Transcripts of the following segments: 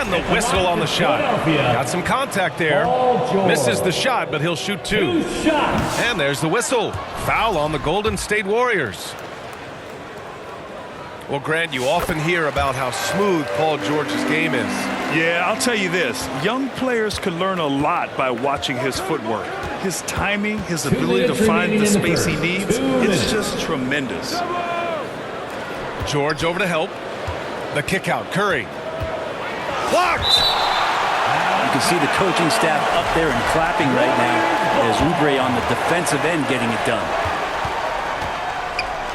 And the whistle on the shot. Got some contact there. Misses the shot, but he'll shoot two. And there's the whistle. Foul on the Golden State Warriors. Well, Grant, you often hear about how smooth Paul George's game is. Yeah, I'll tell you this. Young players can learn a lot by watching his footwork. His timing, his ability to find the space he needs, it's just tremendous. George over to help. The kick out. Curry. Blocked! You can see the coaching staff up there and clapping right now as Oubre on the defensive end getting it done.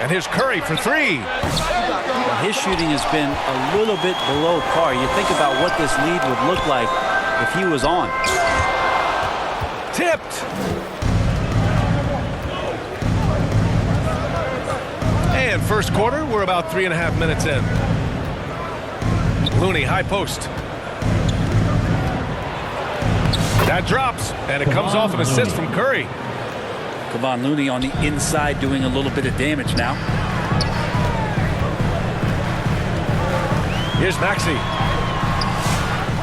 And here's Curry for three. Well, his shooting has been a little bit below par. You think about what this lead would look like if he was on. Tipped. And first quarter, we're about 3.5 minutes in. Looney, high post. That drops, and it comes off an assist from Curry. Kevon Looney on the inside doing a little bit of damage now. Here's Maxey.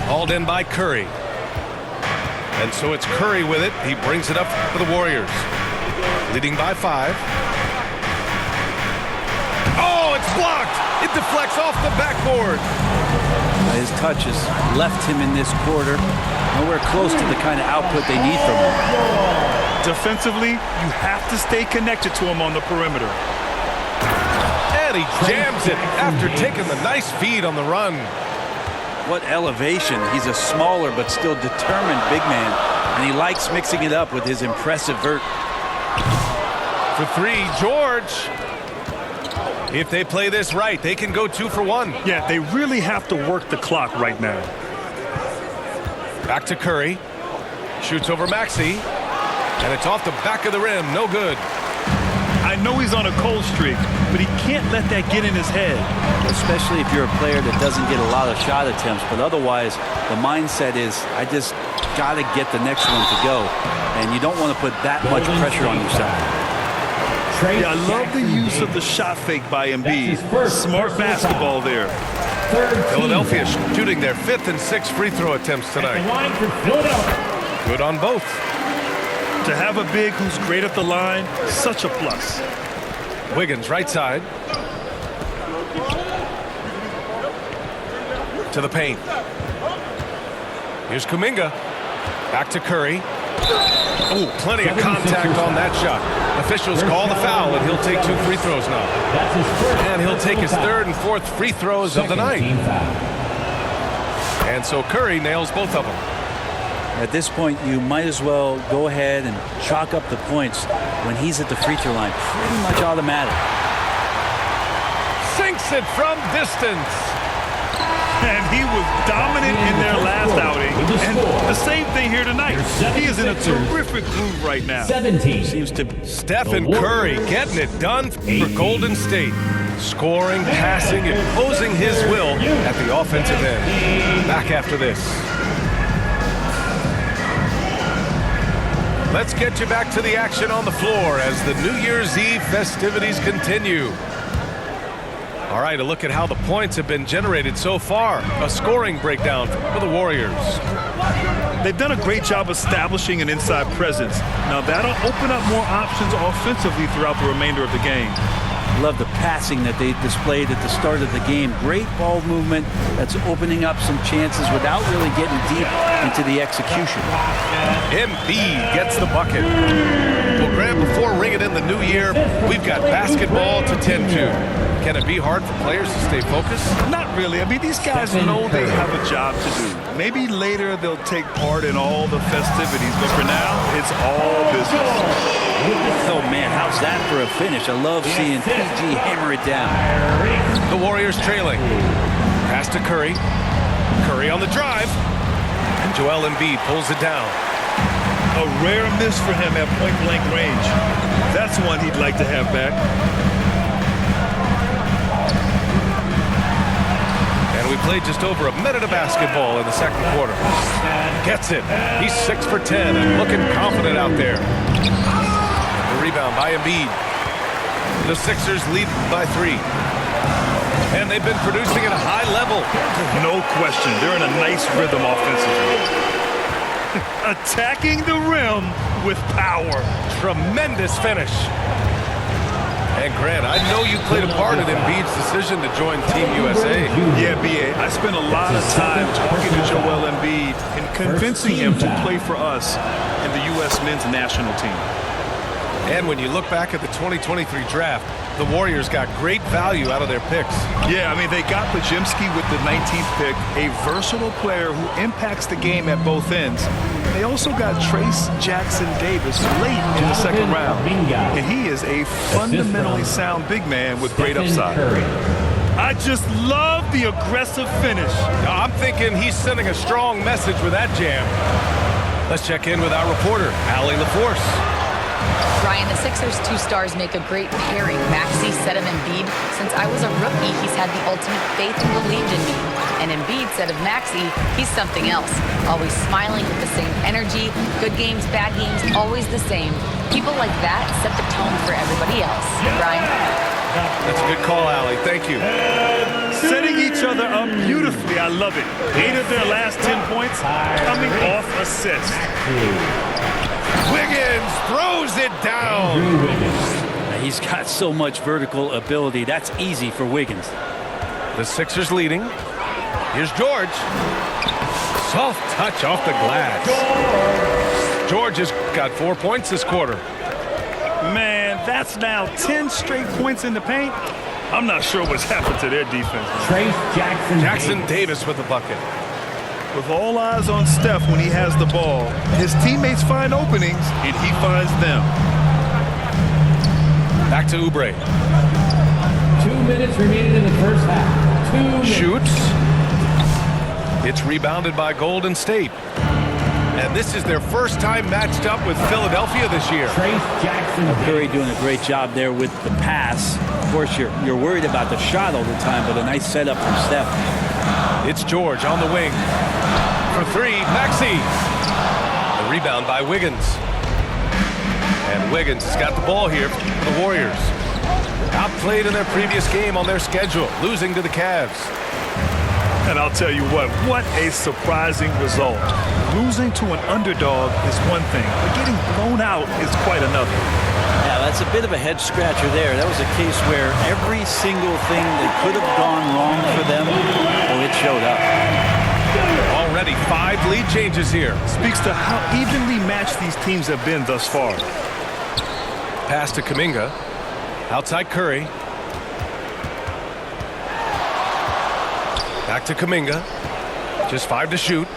Hauled in by Curry. And so it's Curry with it. He brings it up for the Warriors. Leading by 5. Oh, it's blocked. It deflects off the backboard. His touch has left him in this quarter. Nowhere close to the kind of output they need from him. Defensively, you have to stay connected to him on the perimeter. And he jams it after taking the nice feed on the run. What elevation. He's a smaller but still determined big man. And he likes mixing it up with his impressive vert. For three, George. If they play this right, they can go 2 for 1. Yeah, they really have to work the clock right now. Back to Curry. Shoots over Maxey. And it's off the back of the rim. No good. I know he's on a cold streak, but he can't let that get in his head. Especially if you're a player that doesn't get a lot of shot attempts. But otherwise, the mindset is, I just got to get the next one to go. And you don't want to put that much pressure on yourself. Yeah, I love the use of the shot fake by Embiid. Smart basketball there. Philadelphia shooting their 5th and 6th free throw attempts tonight. Good on both. To have a big who's great at the line, such a plus. Wiggins right side. To the paint. Here's Kuminga. Back to Curry. Oh, plenty of contact on that shot. Officials call the foul, and he'll take 2 free throws now. And he'll take his 3rd and 4th free throws of the night. And so Curry nails both of them. At this point, you might as well go ahead and chalk up the points when he's at the free throw line. Pretty much automatic. Sinks it from distance. And he was dominant in their last outing. And the same thing here tonight. He is in a terrific groove right now. Seems to Stephen Curry getting it done for Golden State. Scoring, passing, imposing his will at the offensive end. Back after this. Let's get you back to the action on the floor as the New Year's Eve festivities continue. All right, a look at how the points have been generated so far. A scoring breakdown for the Warriors. They've done a great job establishing an inside presence. Now that'll open up more options offensively throughout the remainder of the game. love the passing that they displayed at the start of the game. Great ball movement that's opening up some chances without really getting deep into the execution. Embiid gets the bucket. Well, Graham, before ringing in the new year, we've got basketball to tend to. Can it be hard for players to stay focused? Not really. I mean, these guys know they have a job to do. Maybe later they'll take part in all the festivities, but for now, it's all business. Oh, man, how's that for a finish? I love seeing PG hammer it down. The Warriors trailing. Pass to Curry. Curry on the drive. And Joel Embiid pulls it down. A rare miss for him at point-blank range. That's one he'd like to have back. And we played just over a minute of basketball in the second quarter. Gets it. He's 6 for 10 and looking confident out there. The rebound by Embiid. The Sixers lead by 3. And they've been producing at a high level. No question. They're in a nice rhythm offensively. Attacking the rim with power. Tremendous finish. And Grant, I know you played a part in Embiid's decision to join Team USA. Yeah, B.A. I spent a lot of time talking to Joel Embiid and convincing him to play for us in the U.S. men's national team. And when you look back at the 2023 draft, the Warriors got great value out of their picks. Yeah, I mean, they got Podziemski with the 19th pick, a versatile player who impacts the game at both ends. They also got Trace Jackson Davis late in the second round. And he is a fundamentally sound big man with great upside. I just love the aggressive finish. I'm thinking he's sending a strong message with that jam. Let's check in with our reporter, Allie LaForce. Ryan, the Sixers' two stars make a great pairing. Maxey said of Embiid, since I was a rookie, he's had the ultimate faith and believed in me. And Embiid said of Maxey, he's something else. Always smiling with the same energy. Good games, bad games, always the same. People like that set the tone for everybody else. Ryan? That's a good call, Allie. Thank you. Setting each other up beautifully. I love it. 8 of their last 10 points coming off assists. Wiggins throws it down. He's got so much vertical ability. That's easy for Wiggins. The Sixers leading. Here's George. Soft touch off the glass. George has got 4 points this quarter. Man, that's now 10 straight points in the paint. I'm not sure what's happened to their defense. Trace Jackson Davis with the bucket. With all eyes on Steph when he has the ball, his teammates find openings, and he finds them. Back to Oubre. 2 minutes remaining in the first half. 2 minutes. Shoots. It's rebounded by Golden State. And this is their first time matched up with Philadelphia this year. Trace Jackson. Curry doing a great job there with the pass. Of course, you're worried about the shot all the time, but a nice setup from Steph. It's George on the wing. For three, Maxey. The rebound by Wiggins. And Wiggins has got the ball here for the Warriors. Outplayed in their previous game on their schedule, losing to the Cavs. And I'll tell you what a surprising result. Losing to an underdog is one thing, but getting blown out is quite another. Yeah, that's a bit of a head scratcher there. That was a case where every single thing that could have gone wrong for them, well, it showed up. Already 5 lead changes here. Speaks to how evenly matched these teams have been thus far. Pass to Kuminga. Outside Curry. Back to Kuminga. Just 5 to shoot.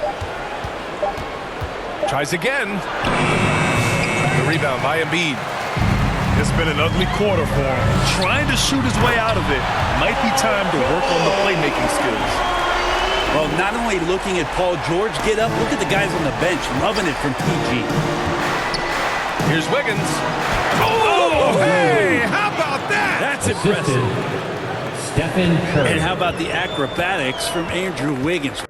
Tries again. The rebound by Embiid. It's been an ugly quarter for him. Trying to shoot his way out of it. Might be time to work on the playmaking skills. Well, not only looking at Paul George get up, look at the guys on the bench loving it from PG. Here's Wiggins. Oh, hey, how about that? That's impressive. Stephen Curry. And how about the acrobatics from Andrew Wiggins?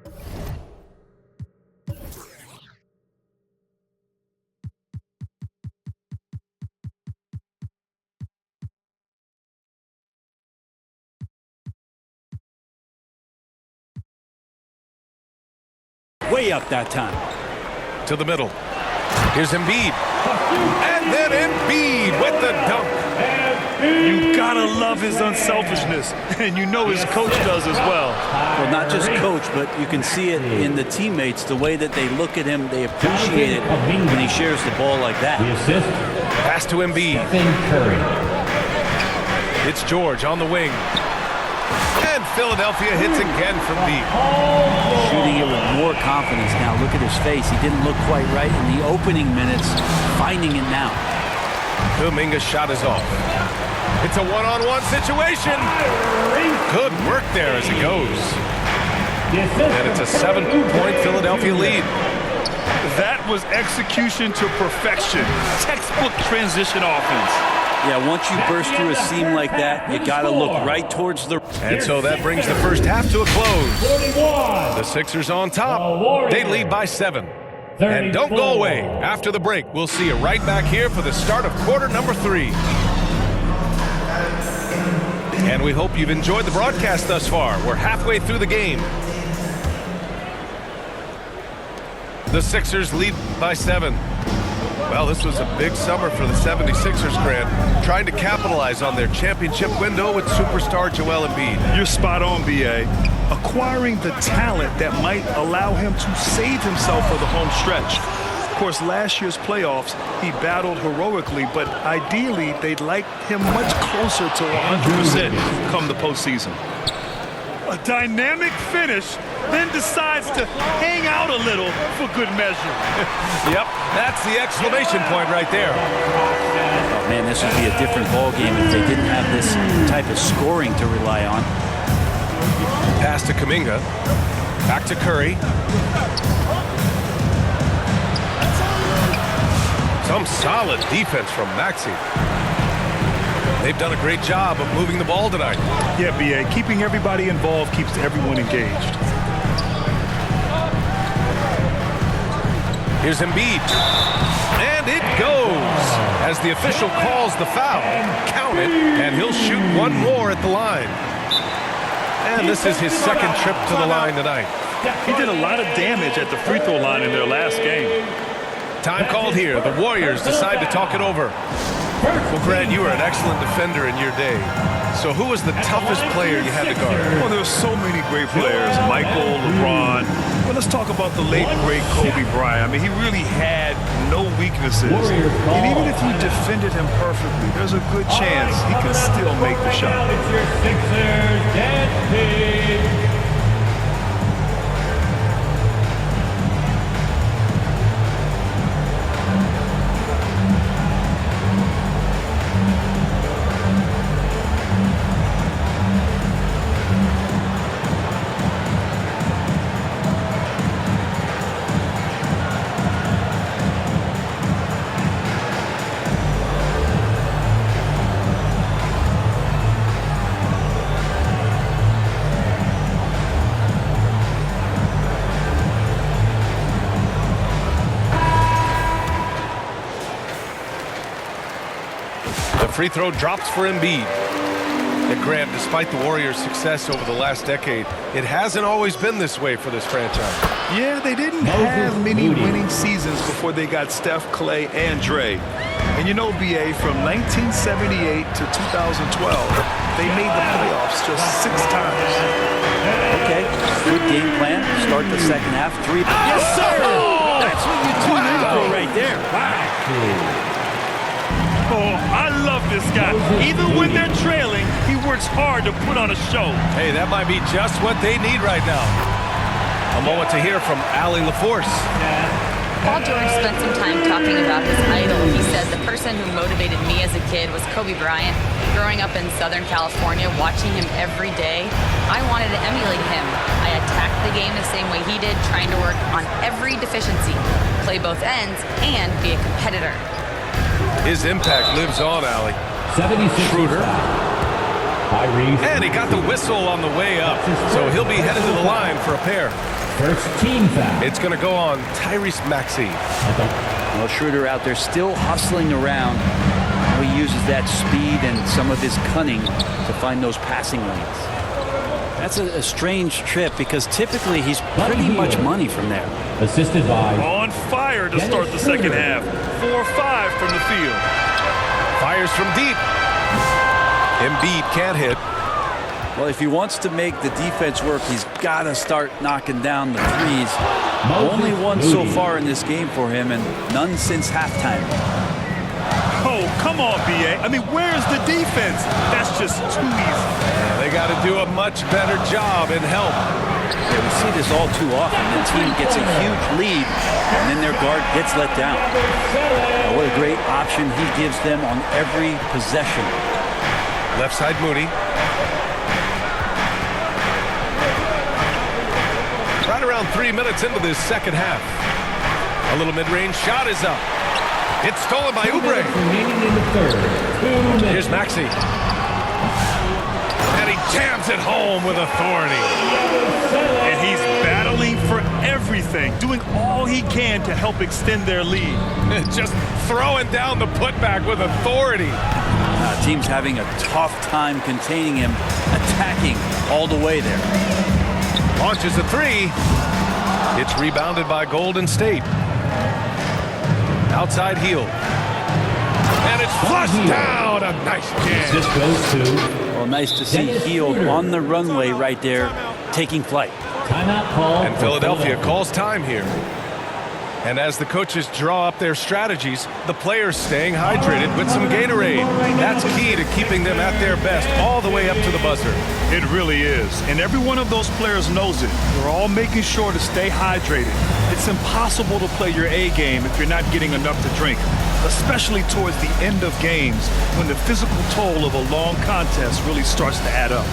Way up that time. To the middle. Here's Embiid. And then Embiid with the dunk. You gotta love his unselfishness, and you know his coach does as well. Well, not just coach, but you can see it in the teammates, the way that they look at him, they appreciate it when he shares the ball like that. The assist. Pass to Embiid. Stephen Curry. It's George on the wing. And Philadelphia hits again from deep. Shooting it with more confidence now. Look at his face. He didn't look quite right in the opening minutes. Finding it now. Kuminga's shot is off. It's a one-on-one situation. Good work there as it goes. And it's a 7-point Philadelphia lead. That was execution to perfection. Textbook transition offense. Yeah, once you burst through a seam like that, you got to look right towards the... And so that brings the first half to a close. The Sixers on top. They lead by 7. And don't go away. After the break, we'll see you right back here for the start of quarter number 3. And we hope you've enjoyed the broadcast thus far. We're halfway through the game. The Sixers lead by 7. Well, this was a big summer for the 76ers, Grant, trying to capitalize on their championship window with superstar Joel Embiid. You're spot on, B.A. Acquiring the talent that might allow him to save himself for the home stretch. Of course, last year's playoffs, he battled heroically, but ideally, they'd like him much closer to 100% come the postseason. A dynamic finish, then decides to hang out a little for good measure. Yep, that's the exclamation point right there. Oh, man, this would be a different ball game if they didn't have this type of scoring to rely on. Pass to Kuminga. Back to Curry. Some solid defense from Maxey. They've done a great job of moving the ball tonight. Yeah, B.A., keeping everybody involved keeps everyone engaged. Here's Embiid. And it goes as the official calls the foul. Count it, and he'll shoot one more at the line. And this is his second trip to the line tonight. He did a lot of damage at the free throw line in their last game. Time called here. The Warriors decide to talk it over. Well, Grant, you were an excellent defender in your day. So who was the toughest player you had to guard? Well, there were so many great players. Michael, LeBron. Well, let's talk about the late, great Kobe Bryant. I mean, he really had no weaknesses. And even if you defended him perfectly, there's a good chance he can still make the shot. It's your Sixers, Dan Page. Free throw drops for Embiid. And Grant, despite the Warriors' success over the last decade, it hasn't always been this way for this franchise. Yeah, they didn't have many winning seasons before they got Steph, Clay, and Dre. And you know, B.A., from 1978 to 2012, they made the playoffs just 6 times. Okay, good game plan. Start the second half. 3. Yes, sir! That's what you tune in for right there. Wow. Oh, I love this guy. Even when they're trailing, he works hard to put on a show. Hey, that might be just what they need right now. A moment to hear from Allie LaForce. Paul George spent some time talking about his idol. He said, the person who motivated me as a kid was Kobe Bryant. Growing up in Southern California, watching him every day, I wanted to emulate him. I attacked the game the same way he did, trying to work on every deficiency, play both ends, and be a competitor. His impact lives on, Allie. 76 Schroeder. Tyrese. And he got the whistle on the way up, so he'll be headed to the line for a pair. First team foul. It's going to go on Tyrese Maxey. Well, Schroeder out there still hustling around. He uses that speed and some of his cunning to find those passing lanes. That's a strange trip because typically he's pretty much money from there. Assisted by On fire to start the second half. 4-5 from the field. Fires from deep. Embiid can't hit. Well, if he wants to make the defense work, he's got to start knocking down the threes. Only one so far in this game for him, and none since halftime. Oh, come on, B.A. I mean, where's the defense? That's just too easy. They got to do a much better job in help. Yeah, we see this all too often. The team gets a huge lead, and then their guard gets let down. What a great option he gives them on every possession. Left side Moody. Right around 3 minutes into this second half. A little mid-range shot is up. It's stolen by Oubre. remaining in the third. 2 minutes. Here's Maxey. And he jams it home with authority. And he's battling for everything, doing all he can to help extend their lead. Just throwing down the putback with authority. Team's having a tough time containing him, attacking all the way there. Launches a three. It's rebounded by Golden State. Outside heel. And it's flushed down. A nice jam. This goes to Well, nice to see Hield on the runway right there, taking flight. timeout call. And for Philadelphia calls time here. And as the coaches draw up their strategies, the players staying hydrated with some Gatorade. That's key to keeping them at their best all the way up to the buzzer. It really is. And every one of those players knows it. They're all making sure to stay hydrated. It's impossible to play your A game if you're not getting enough to drink, especially towards the end of games when the physical toll of a long contest really starts to add up.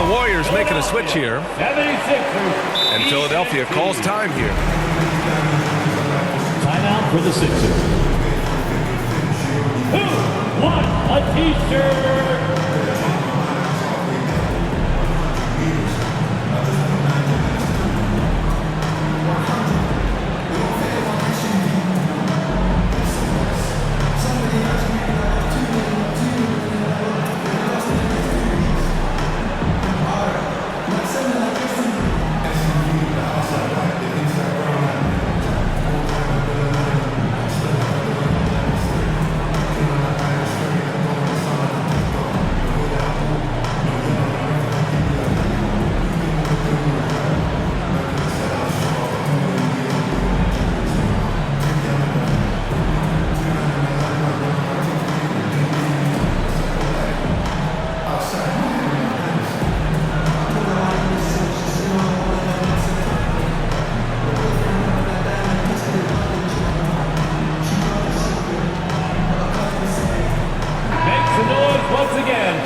Warriors making a switch here. 76ers. And Philadelphia calls time here. Timeout for the Sixers. Who wants a t-shirt?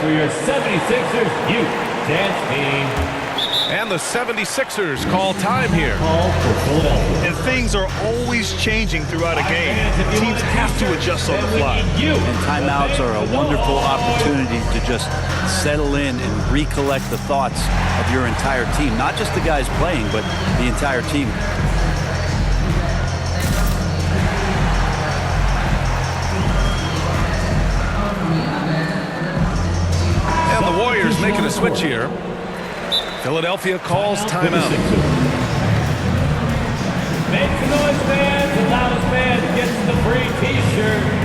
For your 76ers youth dance team. And the 76ers call time here. Call for Philadelphia. And things are always changing throughout a game. Teams have to adjust on the fly. And timeouts are a wonderful opportunity to just settle in and recollect the thoughts of your entire team. Not just the guys playing, but the entire team. And the Warriors making a switch here. Philadelphia calls timeout. Make some noise, fans. The loudest fan gets the free t-shirt.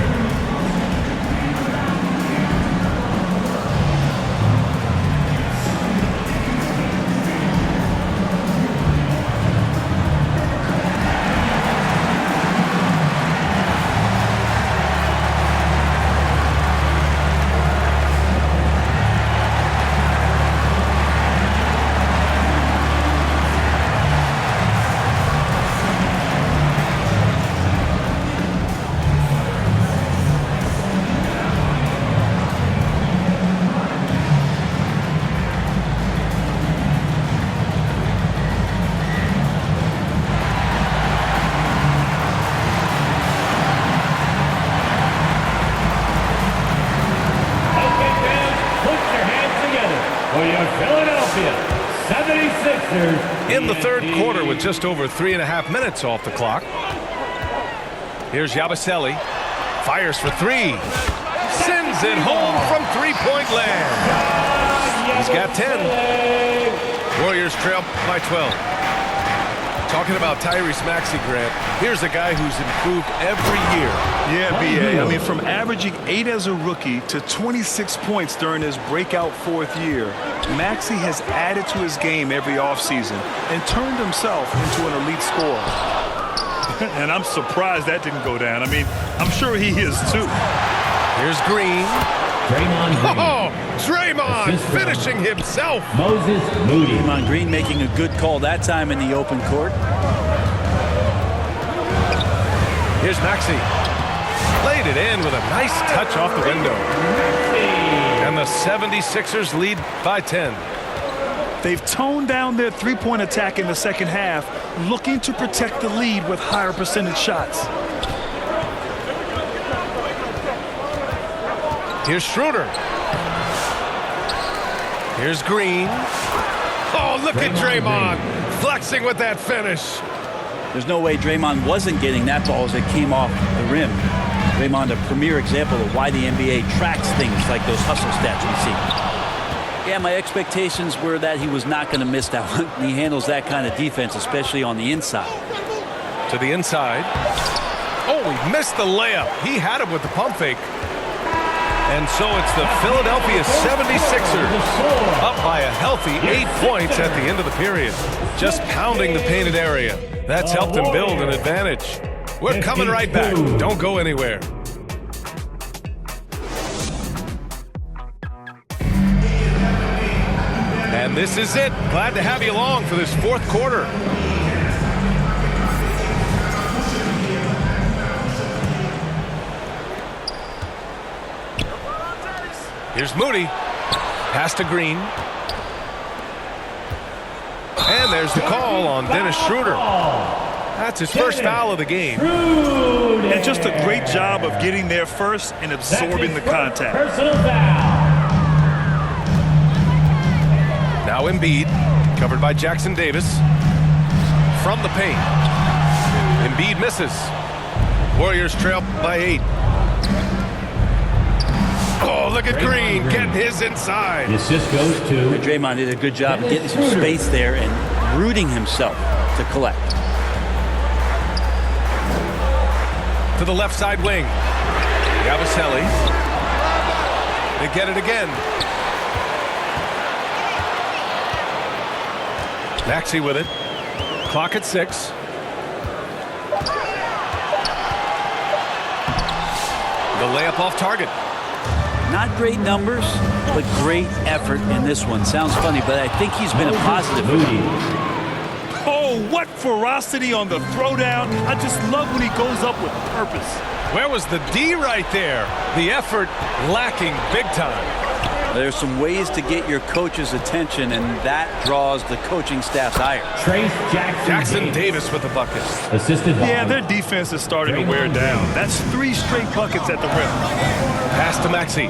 In the third quarter with just over 3.5 minutes off the clock. Here's Yabusele. Fires for three. Sends it home from three-point land. He's got 10. Warriors trail by 12. Talking about Tyrese Maxey, Grant, here's a guy who's improved every year. Yeah, B.A. I mean, from averaging 8 as a rookie to 26 points during his breakout fourth year, Maxey has added to his game every offseason and turned himself into an elite scorer. And I'm surprised that didn't go down. I mean, I'm sure he is too. Here's Green. Draymond Green. Oh, Draymond finishing himself. Moses Moody. Draymond Green making a good call that time in the open court. Here's Maxey. Laid it in with a nice touch off the window. And the 76ers lead by 10. They've toned down their three-point attack in the second half, looking to protect the lead with higher percentage shots. Here's Schroeder. Here's Green. Oh, look at Draymond flexing with that finish. There's no way Draymond wasn't getting that ball as it came off the rim. Draymond, a premier example of why the NBA tracks things like those hustle stats we see. Yeah, my expectations were that he was not going to miss that one. He handles that kind of defense, especially on the inside. To the inside. Oh, he missed the layup. He had him with the pump fake. And so it's the Philadelphia 76ers up by a healthy 8 points at the end of the period. Just pounding the painted area. That's helped them build an advantage. We're coming right back. Don't go anywhere. And this is it. Glad to have you along for this fourth quarter. Here's Moody. Pass to Green. And there's the call on Dennis Schroeder. That's his first foul of the game. And just a great job of getting there first and absorbing the contact. Personal foul. Now Embiid, covered by Jackson Davis. From the paint. Embiid misses. Warriors trail by 8. Oh, look at Green getting his inside. The assist goes to Draymond did a good job of getting some space there and rooting himself to collect. To the left side wing. Yabusele. They get it again. Maxey with it. Clock at 6. The layup off target. Not great numbers, but great effort in this one. Sounds funny, but I think he's been a positive. Moody. Oh, what ferocity on the throwdown. I just love when he goes up with purpose. Where was the D right there? The effort lacking big time. There's some ways to get your coach's attention, and that draws the coaching staff's ire. Trace Jackson Davis with the bucket. Assisted by Yeah, their defense is starting to wear down. That's 3 straight buckets at the rim. Pass to Maxey.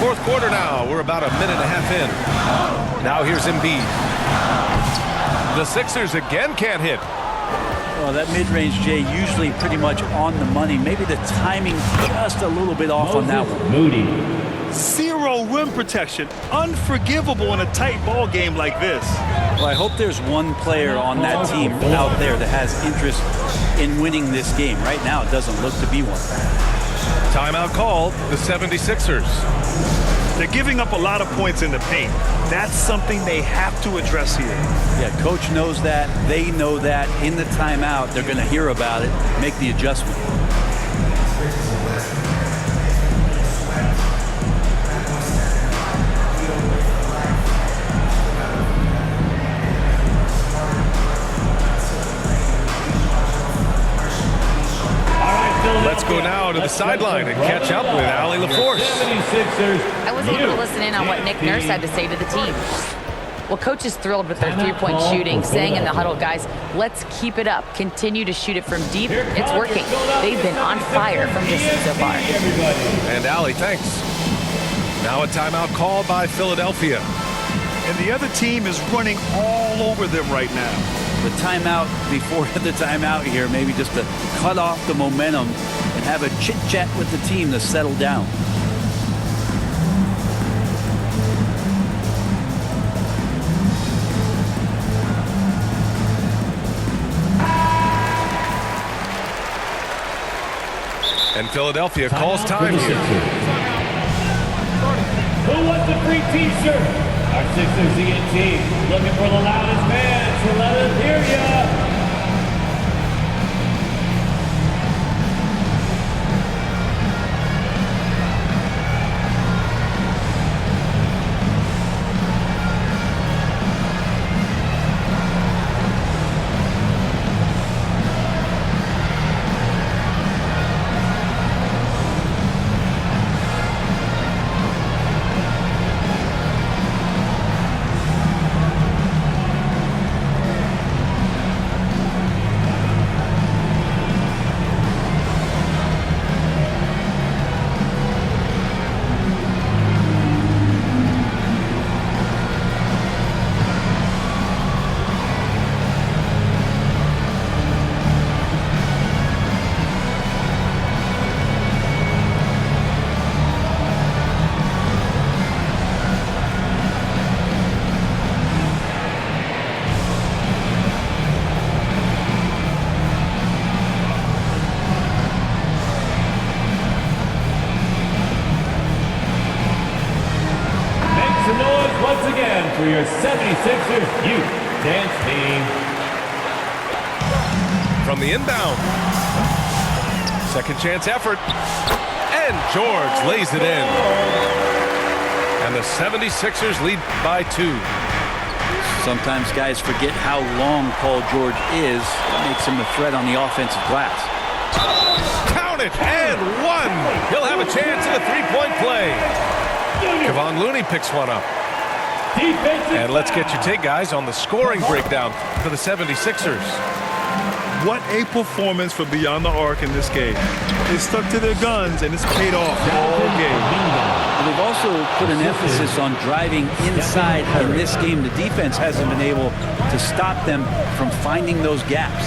Fourth quarter now. We're about a minute and a half in. Now here's Embiid. The Sixers again can't hit. Well, that mid-range, Jay, usually pretty much on the money. Maybe the timing just a little bit off on that one. Moody. 0 rim protection. Unforgivable in a tight ball game like this. Well, I hope there's one player on that team out there that has interest in winning this game. Right now, it doesn't look to be one. Timeout called. The 76ers. They're giving up a lot of points in the paint. That's something they have to address here. Yeah, coach knows that. They know that. In the timeout, they're going to hear about it, make the adjustment. Let's go now to the sideline and catch up with Allie LaForce. 76ers. I was able to listen in on what Nick Nurse had to say to the team. Well, coach is thrilled with their three-point shooting, saying in the huddle, guys, let's keep it up. Continue to shoot it from deep. It's working. They've been on fire from distance so far. And Allie, thanks. Now a timeout called by Philadelphia. And the other team is running all over them right now. The timeout before the timeout here, maybe just to cut off the momentum and have a chit-chat with the team to settle down. And Philadelphia calls time here. Who wants the free t-shirt? Our Sixers team looking for the loudest fans, so let us hear ya. 1 76ers youth dance team. From the inbound. Second chance effort. And George lays it in. And the 76ers lead by 2. Sometimes guys forget how long Paul George is. That makes him a threat on the offensive glass. Count it, and 1. He'll have a chance at a three-point play. Kevon Looney picks one up. And let's get your take, guys, on the scoring breakdown for the 76ers. What a performance for Beyond the Arc in this game. They stuck to their guns, and it's paid off all game. And they've also put an emphasis on driving inside in this game. The defense hasn't been able to stop them from finding those gaps.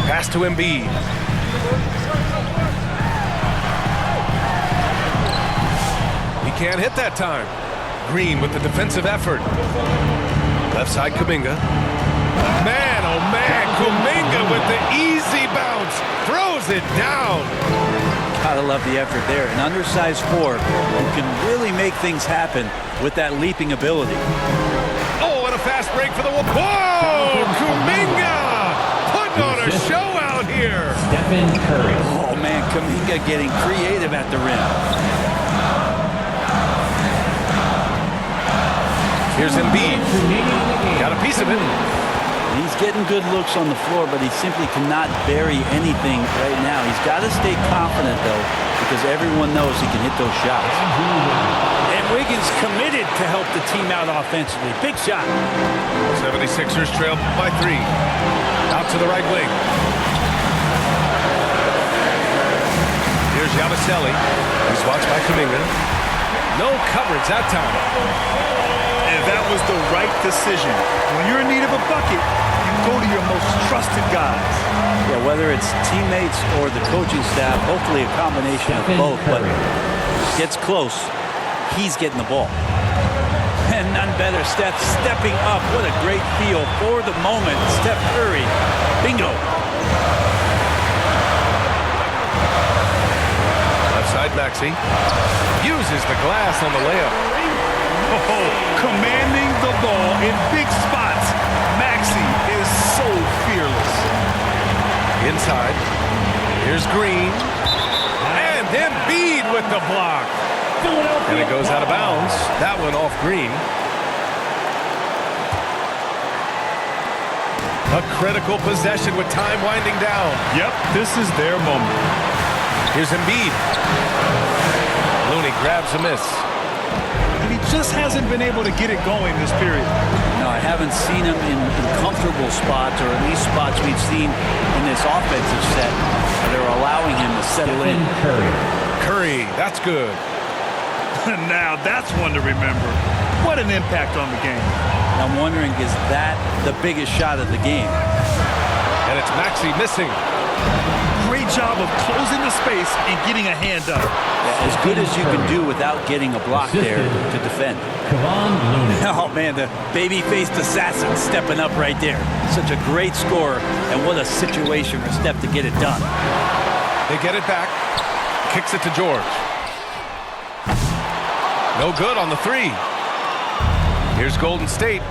Pass to Embiid. He can't hit that time. Green with the defensive effort. Left side, Kuminga. Man, oh man, Kuminga with the easy bounce. Throws it down. Gotta love the effort there. An undersized forward who can really make things happen with that leaping ability. Oh, and a fast break for the... Whoa! Kuminga! Putting on a show out here. Stephen Curry. Oh man, Kuminga getting creative at the rim. Here's Embiid. Got a piece of it. He's getting good looks on the floor, but he simply cannot bury anything right now. He's got to stay confident, though, because everyone knows he can hit those shots. And Wiggins committed to help the team out offensively. Big shot. 76ers trail by 3. Out to the right wing. Here's Yabusele. He's watched by Kuminga. No coverage that time. And that was the right decision. When you're in need of a bucket, you go to your most trusted guys. Yeah, whether it's teammates or the coaching staff, hopefully a combination of both, but gets close, he's getting the ball. And none better, Steph stepping up. What a great feel for the moment. Steph Curry, bingo. Left side, Maxey. Uses the glass on the layup. Oh, commanding the ball in big spots. Maxey is so fearless. Inside. Here's Green. And Embiid with the block. And it goes out of bounds. That one off Green. A critical possession with time winding down. Yep, this is their moment. Here's Embiid. Looney grabs a miss. And he just hasn't been able to get it going this period. No, I haven't seen him in comfortable spots, or at least spots we've seen in this offensive set that are allowing him to settle in. Curry, that's good. Now that's one to remember. What an impact on the game. I'm wondering, is that the biggest shot of the game? And it's Maxey missing. Great job of closing the space and getting a hand up. Yeah, as good as you can do without getting a block there to defend. Kevon Looney. Oh, man, the baby-faced assassin stepping up right there. Such a great scorer, and what a situation for Steph to get it done. They get it back. Kicks it to George. No good on the 3. Here's Golden State.